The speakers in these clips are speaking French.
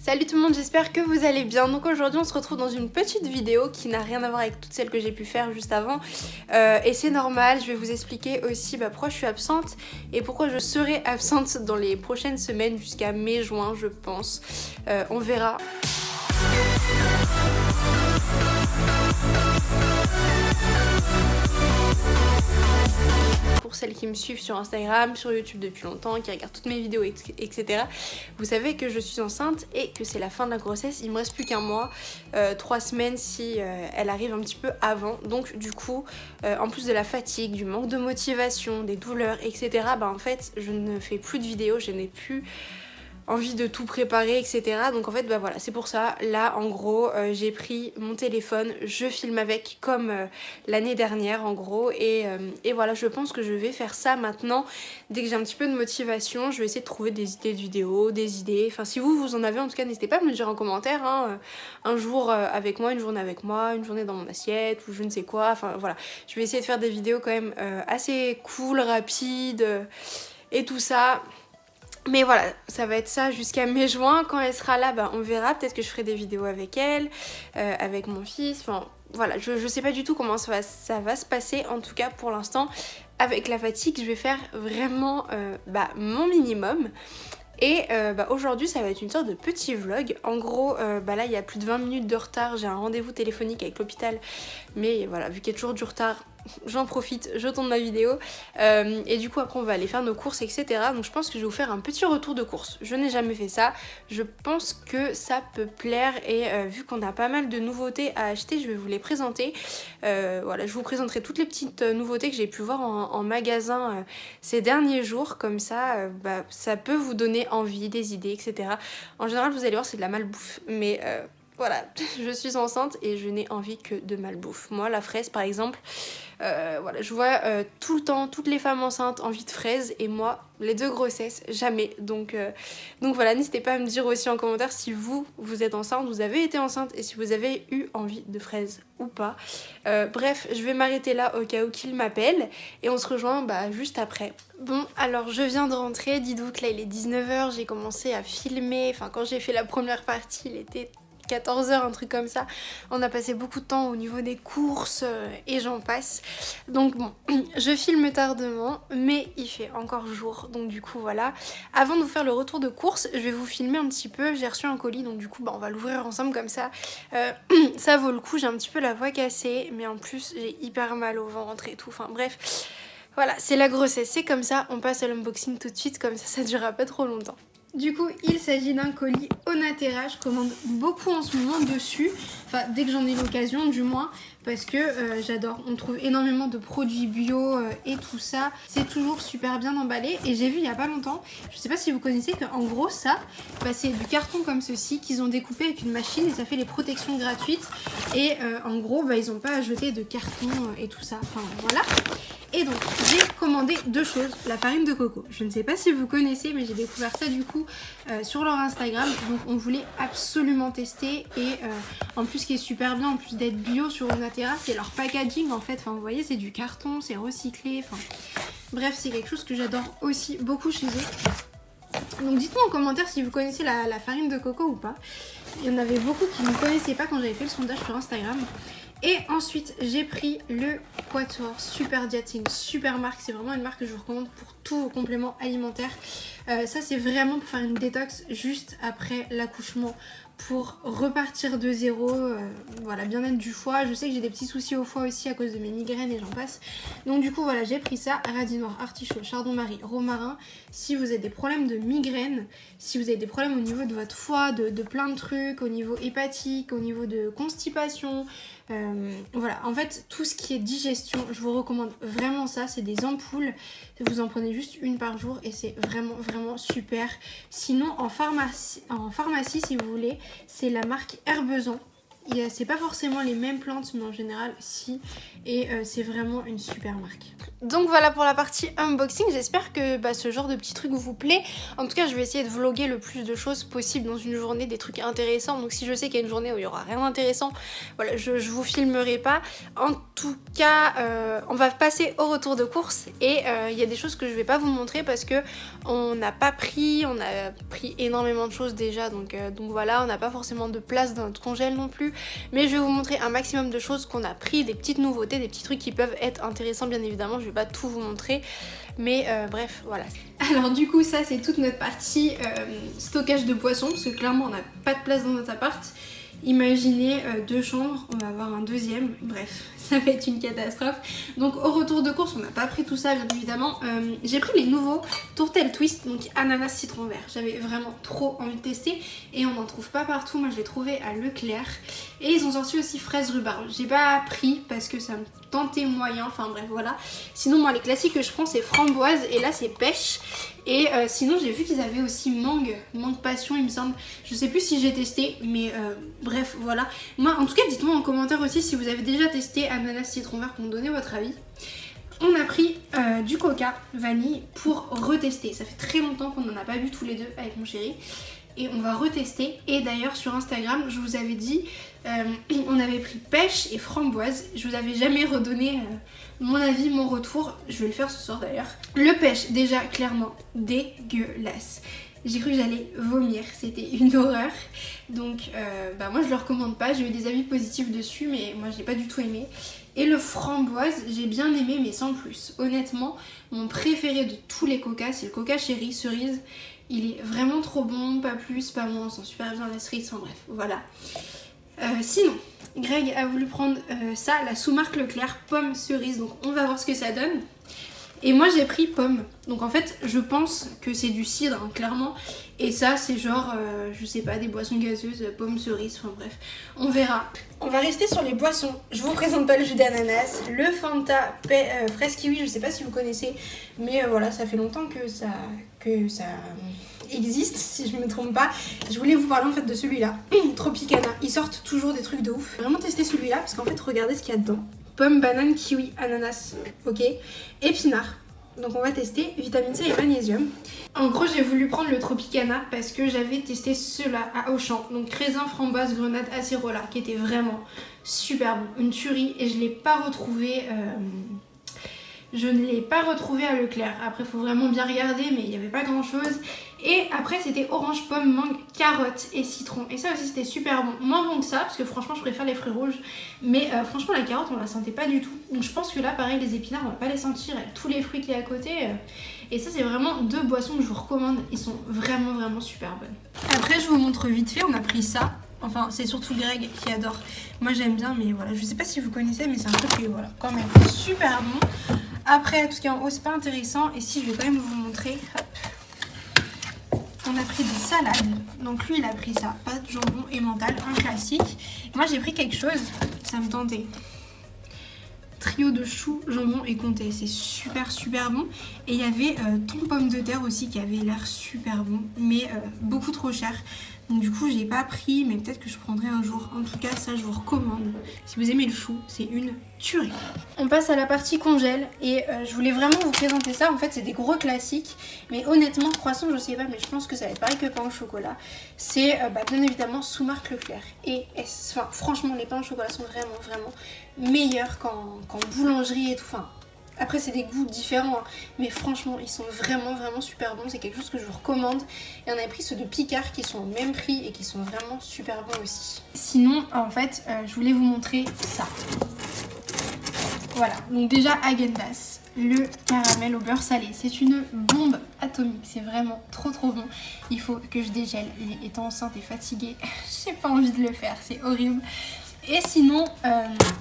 Salut tout le monde, j'espère que vous allez bien. Donc aujourd'hui on se retrouve dans une petite vidéo qui n'a rien à voir avec toutes celles que j'ai pu faire juste avant. Et c'est normal, je vais vous expliquer aussi pourquoi je suis absente et pourquoi je serai absente dans les prochaines semaines jusqu'à mai-juin je pense. On verra. Pour celles qui me suivent sur Instagram, sur YouTube depuis longtemps, qui regardent toutes mes vidéos, etc. Vous savez que je suis enceinte et que c'est la fin de la grossesse. Il me reste plus qu'un mois, 3 semaines si elle arrive un petit peu avant. Donc du coup, en plus de la fatigue, du manque de motivation, des douleurs, etc. En fait, je ne fais plus de vidéos, je n'ai plus envie de tout préparer, etc. Donc en fait voilà, c'est pour ça. Là en gros j'ai pris mon téléphone, je filme avec comme l'année dernière en gros et voilà, je pense que je vais faire ça maintenant. Dès que j'ai un petit peu de motivation, je vais essayer de trouver des idées de vidéos, des idées, enfin si vous en avez en tout cas n'hésitez pas à me le dire en commentaire hein. Un jour avec moi, une journée avec moi, une journée dans mon assiette ou je ne sais quoi, enfin voilà. Je vais essayer de faire des vidéos quand même assez cool, rapides et tout ça. Mais voilà, ça va être ça jusqu'à mai-juin. Quand elle sera là, on verra. Peut-être que je ferai des vidéos avec elle, avec mon fils. Enfin, voilà, je sais pas du tout comment ça va se passer. En tout cas, pour l'instant, avec la fatigue, je vais faire vraiment mon minimum. Et aujourd'hui ça va être une sorte de petit vlog. En gros là il y a plus de 20 minutes de retard, j'ai un rendez-vous téléphonique avec l'hôpital. Mais voilà, vu qu'il y a toujours du retard, j'en profite, je tourne ma vidéo. Et du coup après on va aller faire nos courses, etc. Donc je pense que je vais vous faire un petit retour de courses. Je n'ai jamais fait ça, je pense que ça peut plaire. Et vu qu'on a pas mal de nouveautés à acheter, je vais vous les présenter. Voilà, je vous présenterai toutes les petites nouveautés que j'ai pu voir en magasin ces derniers jours. Comme ça, ça peut vous donner envie, des idées, etc. En général vous allez voir c'est de la malbouffe. Mais voilà, je suis enceinte et je n'ai envie que de malbouffe. Moi la fraise par exemple, voilà, je vois tout le temps toutes les femmes enceintes envie de fraises et moi les deux grossesses jamais. Donc voilà, n'hésitez pas à me dire aussi en commentaire si vous êtes enceinte, vous avez été enceinte et si vous avez eu envie de fraises ou pas. Bref, je vais m'arrêter là au cas où qu'il m'appelle et on se rejoint juste après. Bon, alors je viens de rentrer, dites-vous que là il est 19h, j'ai commencé à filmer, enfin quand j'ai fait la première partie il était 14h, un truc comme ça. On a passé beaucoup de temps au niveau des courses et j'en passe. Donc bon, je filme tardement, mais il fait encore jour. Donc du coup voilà. Avant de vous faire le retour de course, je vais vous filmer un petit peu. J'ai reçu un colis, donc du coup on va l'ouvrir ensemble comme ça. Ça vaut le coup, j'ai un petit peu la voix cassée, mais en plus j'ai hyper mal au ventre et tout. Enfin bref, voilà, c'est la grossesse, c'est comme ça. On passe à l'unboxing tout de suite, comme ça durera pas trop longtemps. Du coup, il s'agit d'un colis Onaterra, je commande beaucoup en ce moment dessus, enfin dès que j'en ai l'occasion du moins, parce que j'adore, on trouve énormément de produits bio et tout ça, c'est toujours super bien emballé. Et j'ai vu il y a pas longtemps, je sais pas si vous connaissez, qu'en gros ça, c'est du carton comme ceci qu'ils ont découpé avec une machine et ça fait les protections gratuites. Et en gros ils ont pas à jeter de carton et tout ça, enfin voilà. Et donc j'ai commandé deux choses, la farine de coco. Je ne sais pas si vous connaissez, mais j'ai découvert ça du coup sur leur Instagram. Donc on voulait absolument tester. Et en plus ce qui est super bien, en plus d'être bio sur Onaterra, c'est leur packaging en fait. Enfin vous voyez, c'est du carton, c'est recyclé. Enfin bref, c'est quelque chose que j'adore aussi beaucoup chez eux. Donc dites-moi en commentaire si vous connaissez la farine de coco ou pas. Il y en avait beaucoup qui ne connaissaient pas quand j'avais fait le sondage sur Instagram. Et ensuite j'ai pris le Quatuor Super Diet, c'est une super marque, c'est vraiment une marque que je vous recommande pour tous vos compléments alimentaires. Ça c'est vraiment pour faire une détox juste après l'accouchement, pour repartir de zéro, voilà, bien-être du foie. Je sais que j'ai des petits soucis au foie aussi à cause de mes migraines et j'en passe. Donc du coup voilà, j'ai pris ça, radis noir, artichaut, chardon-marie, romarin. Si vous avez des problèmes de migraine, si vous avez des problèmes au niveau de votre foie, de plein de trucs, au niveau hépatique, au niveau de constipation, voilà, en fait tout ce qui est digestion, je vous recommande vraiment ça. C'est des ampoules, vous en prenez juste une par jour et c'est vraiment super. Sinon en pharmacie si vous voulez, c'est la marque Herbezan. C'est pas forcément les mêmes plantes, mais en général si, et c'est vraiment une super marque. Donc voilà pour la partie unboxing, j'espère que ce genre de petits trucs vous plaît. En tout cas je vais essayer de vlogger le plus de choses possible dans une journée, des trucs intéressants. Donc si je sais qu'il y a une journée où il y aura rien d'intéressant, voilà, je vous filmerai pas. En tout cas on va passer au retour de course, et il y a des choses que je vais pas vous montrer parce que on a pris énormément de choses déjà, donc voilà, on n'a pas forcément de place dans notre congèle non plus, mais je vais vous montrer un maximum de choses qu'on a pris, des petites nouveautés, des petits trucs qui peuvent être intéressants bien évidemment. Je vais pas tout vous montrer, mais bref voilà. Alors du coup ça c'est toute notre partie stockage de poissons, parce que clairement on n'a pas de place dans notre appart. Imaginez 2 chambres, on va avoir un deuxième, bref, ça va être une catastrophe. Donc au retour de course, on n'a pas pris tout ça bien évidemment. J'ai pris les nouveaux tourtelles twist, donc ananas citron vert. J'avais vraiment trop envie de tester et on n'en trouve pas partout. Moi je l'ai trouvé à Leclerc. Et ils ont sorti aussi fraise rhubarbe. J'ai pas pris parce que ça me tentait moyen, enfin bref voilà. Sinon moi les classiques que je prends c'est framboise et là c'est pêche. Et sinon j'ai vu qu'ils avaient aussi mangue passion il me semble. Je sais plus si j'ai testé, mais bref voilà. Moi en tout cas dites-moi en commentaire aussi si vous avez déjà testé ananas citron vert pour me donner votre avis. On a pris du coca vanille pour retester. Ça fait très longtemps qu'on n'en a pas bu tous les deux avec mon chéri. Et on va retester. Et d'ailleurs sur Instagram je vous avais dit on avait pris pêche et framboise. Je vous avais jamais redonné mon avis, mon retour. Je vais le faire ce soir d'ailleurs. Le pêche déjà clairement dégueulasse. J'ai cru que j'allais vomir, c'était une horreur. Donc moi je le recommande pas. J'ai eu des avis positifs dessus mais moi je l'ai pas du tout aimé. Et le framboise j'ai bien aimé mais sans plus. Honnêtement mon préféré de tous les coca c'est le coca chéri cerise. Il est vraiment trop bon, pas plus, pas moins, on sent super bien la cerise, enfin bref, voilà. Sinon, Greg a voulu prendre ça, la sous-marque Leclerc, pomme cerise, donc on va voir ce que ça donne. Et moi j'ai pris pomme, donc en fait je pense que c'est du cidre, hein, clairement. Et ça c'est genre, je sais pas, des boissons gazeuses, pomme cerise, enfin bref, on verra. On va rester sur les boissons, je vous présente pas le jus d'ananas, le Fanta fraise kiwi, je sais pas si vous connaissez, mais voilà, ça fait longtemps que ça existe si je me trompe pas. Je voulais vous parler en fait de celui-là, Tropicana, ils sortent toujours des trucs de ouf. J'ai vraiment testé celui-là parce qu'en fait regardez ce qu'il y a dedans. Pomme, banane, kiwi, ananas, ok, épinard. Donc on va tester vitamine C et magnésium. En gros j'ai voulu prendre le Tropicana parce que j'avais testé ceux-là à Auchan. Donc raisin, framboise, grenade, acérola qui était vraiment super bon. Une tuerie et je ne l'ai pas retrouvé à Leclerc. Après faut vraiment bien regarder mais il n'y avait pas grand chose. Et après c'était orange, pomme, mangue, carotte et citron. Et ça aussi c'était super bon. Moins bon que ça parce que franchement je préfère les fruits rouges. Mais franchement la carotte on la sentait pas du tout. Donc je pense que là pareil les épinards on va pas les sentir avec tous les fruits qu'il y a à côté. Et ça c'est vraiment 2 boissons que je vous recommande. Ils sont vraiment vraiment super bonnes. Après je vous montre vite fait, on a pris ça. Enfin c'est surtout Greg qui adore. Moi j'aime bien mais voilà, je sais pas si vous connaissez mais c'est un truc qui est voilà, quand même super bon. Après tout ce qui est en haut c'est pas intéressant. Et si je vais quand même vous montrer, hop. On a pris des salades, donc lui il a pris ça, pâte, jambon et mental, un classique. Moi j'ai pris quelque chose, ça me tentait. Trio de choux, jambon et comté, c'est super super bon. Et il y avait thon pomme de terre aussi qui avait l'air super bon, mais beaucoup trop cher. Donc du coup j'ai pas pris, mais peut-être que je prendrai un jour. En tout cas ça je vous recommande. Si vous aimez le chou, c'est une tuerie. On passe à la partie congèle et je voulais vraiment vous présenter ça. En fait c'est des gros classiques, mais honnêtement croissant je sais pas, mais je pense que ça va être pareil que pain au chocolat. C'est bien évidemment sous marque Leclerc. Et franchement les pains au chocolat sont vraiment vraiment meilleurs qu'en boulangerie et tout. Enfin, après c'est des goûts différents hein, mais franchement ils sont vraiment vraiment super bons. C'est quelque chose que je vous recommande. Et on a pris ceux de Picard qui sont au même prix et qui sont vraiment super bons aussi. Sinon en fait je voulais vous montrer ça. Voilà, donc déjà Häagen-Dazs, le caramel au beurre salé. C'est une bombe atomique, c'est vraiment trop trop bon. Il faut que je dégèle, étant enceinte et fatiguée, j'ai pas envie de le faire, c'est horrible. Et sinon,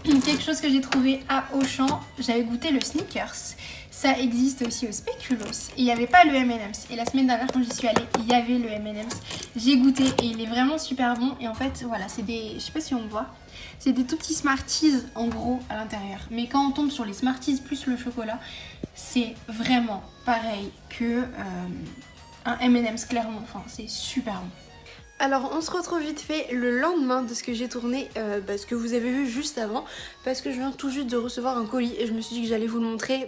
quelque chose que j'ai trouvé à Auchan, j'avais goûté le Snickers. Ça existe aussi au Speculoos. Et il n'y avait pas le M&M's. Et la semaine dernière, quand j'y suis allée, il y avait le M&M's. J'ai goûté et il est vraiment super bon. Et en fait, voilà, c'est des... Je sais pas si on voit. C'est des tout petits Smarties en gros à l'intérieur. Mais quand on tombe sur les Smarties plus le chocolat, c'est vraiment pareil que un M&M's clairement. Enfin, c'est super bon. Alors on se retrouve vite fait le lendemain de ce que j'ai tourné, ce que vous avez vu juste avant, parce que je viens tout juste de recevoir un colis et je me suis dit que j'allais vous le montrer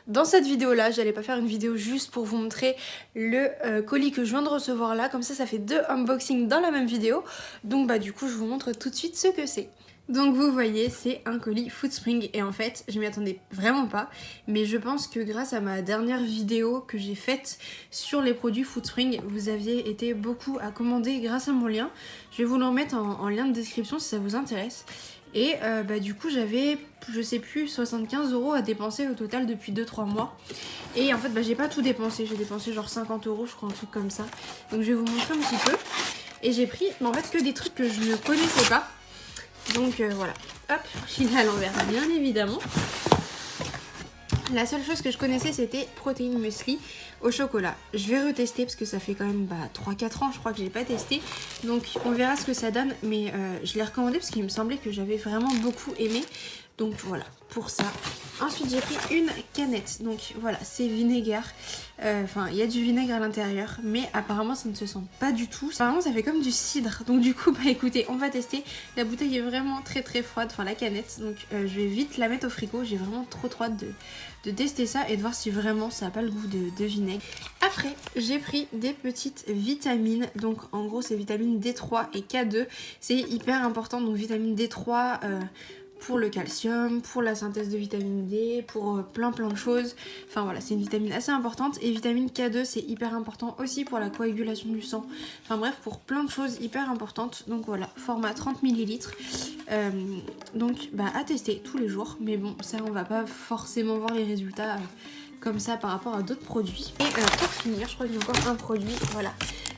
dans cette vidéo là. J'allais pas faire une vidéo juste pour vous montrer le colis que je viens de recevoir là, comme ça fait 2 unboxings dans la même vidéo. Donc du coup je vous montre tout de suite ce que c'est. Donc vous voyez, c'est un colis Foodspring et en fait je m'y attendais vraiment pas, mais je pense que grâce à ma dernière vidéo que j'ai faite sur les produits Foodspring, vous aviez été beaucoup à commander grâce à mon lien. Je vais vous le remettre en lien de description si ça vous intéresse. Et du coup j'avais, je sais plus, 75 € à dépenser au total depuis 2-3 mois. Et en fait j'ai pas tout dépensé, j'ai dépensé genre 50 € je crois, un truc comme ça. Donc je vais vous montrer un petit peu. Et j'ai pris en fait que des trucs que je ne connaissais pas. Donc voilà, hop, je l'ai à l'envers bien évidemment. La seule chose que je connaissais c'était protéines muesli au chocolat. Je vais retester parce que ça fait quand même 3-4 ans je crois que j'ai pas testé. Donc on verra ce que ça donne, mais je l'ai recommandé parce qu'il me semblait que j'avais vraiment beaucoup aimé. Donc voilà, pour ça. Ensuite j'ai pris une canette, donc voilà, c'est vinaigre. Enfin, il y a du vinaigre à l'intérieur, mais apparemment ça ne se sent pas du tout. Apparemment ça fait comme du cidre, donc du coup écoutez, on va tester. La bouteille est vraiment très froide, enfin la canette, donc je vais vite la mettre au frigo. J'ai vraiment trop hâte de tester ça et de voir si vraiment ça n'a pas le goût de vinaigre. Après j'ai pris des petites vitamines, donc en gros c'est vitamine D3 et K2, c'est hyper important. Donc vitamine D3 pour le calcium, pour la synthèse de vitamine D, pour plein de choses. Enfin voilà, c'est une vitamine assez importante. Et vitamine K2 c'est hyper important aussi pour la coagulation du sang. Enfin bref, pour plein de choses hyper importantes. Donc voilà, format 30 ml. Donc à tester tous les jours. Mais bon, ça on va pas forcément voir les résultats comme ça par rapport à d'autres produits. Et pour finir, je crois que j'ai encore un produit, voilà.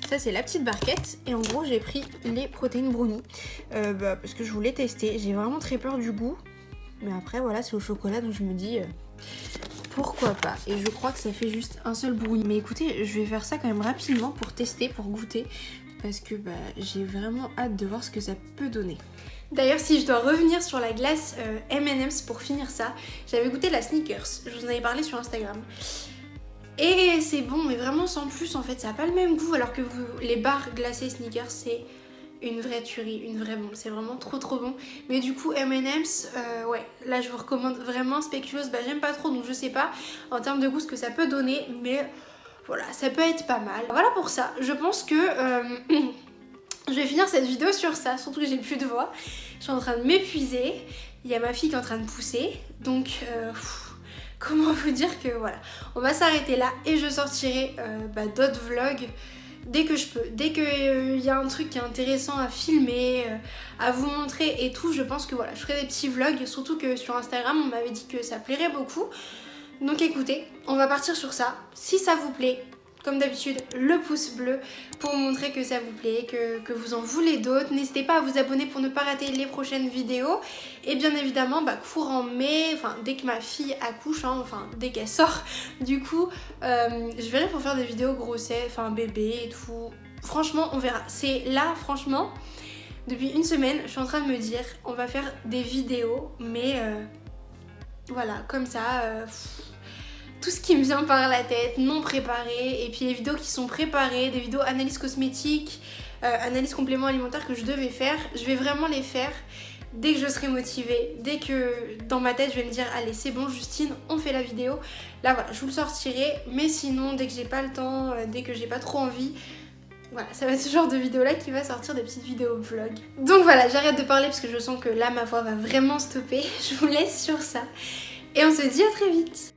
Ça c'est la petite barquette et en gros j'ai pris les protéines brownies parce que je voulais tester. J'ai vraiment très peur du goût, mais après voilà, c'est au chocolat donc je me dis pourquoi pas. Et je crois que ça fait juste un seul brownie. Mais écoutez, je vais faire ça quand même rapidement pour tester, pour goûter, parce que j'ai vraiment hâte de voir ce que ça peut donner. D'ailleurs, si je dois revenir sur la glace M&M's pour finir ça, j'avais goûté la Snickers, je vous en avais parlé sur Instagram. Et c'est bon, mais vraiment sans plus en fait, ça n'a pas le même goût, alors que les barres glacées Snickers c'est une vraie tuerie, une vraie bombe, c'est vraiment trop bon. Mais du coup M&M's, ouais, là je vous recommande vraiment. Spéculoos, j'aime pas trop, donc je sais pas en termes de goût ce que ça peut donner, mais voilà, ça peut être pas mal. Voilà pour ça, je pense que je vais finir cette vidéo sur ça, surtout que j'ai plus de voix. Je suis en train de m'épuiser, il y a ma fille qui est en train de pousser, donc comment vous dire que voilà, on va s'arrêter là et je sortirai d'autres vlogs dès que je peux. Dès qu'il y a un truc qui est intéressant à filmer, à vous montrer et tout, je pense que voilà, je ferai des petits vlogs, surtout que sur Instagram on m'avait dit que ça plairait beaucoup. Donc écoutez, on va partir sur ça. Si ça vous plaît, comme d'habitude, le pouce bleu pour montrer que ça vous plaît, que vous en voulez d'autres. N'hésitez pas à vous abonner pour ne pas rater les prochaines vidéos. Et bien évidemment, courant mai, enfin dès que ma fille accouche, enfin dès qu'elle sort, du coup, je verrai pour faire des vidéos grossesse, enfin bébé et tout. Franchement, on verra. C'est là, franchement, depuis une semaine, je suis en train de me dire, on va faire des vidéos, mais voilà, comme ça... tout ce qui me vient par la tête, non préparé, et puis les vidéos qui sont préparées, des vidéos analyse cosmétique, analyse complément alimentaire que je devais faire, je vais vraiment les faire dès que je serai motivée, dès que dans ma tête je vais me dire allez c'est bon Justine, on fait la vidéo. Là voilà, je vous le sortirai, mais sinon dès que j'ai pas le temps, dès que j'ai pas trop envie, voilà, ça va être ce genre de vidéo là qui va sortir, des petites vidéos vlog. Donc voilà, j'arrête de parler parce que je sens que là ma voix va vraiment stopper, je vous laisse sur ça, et on se dit à très vite.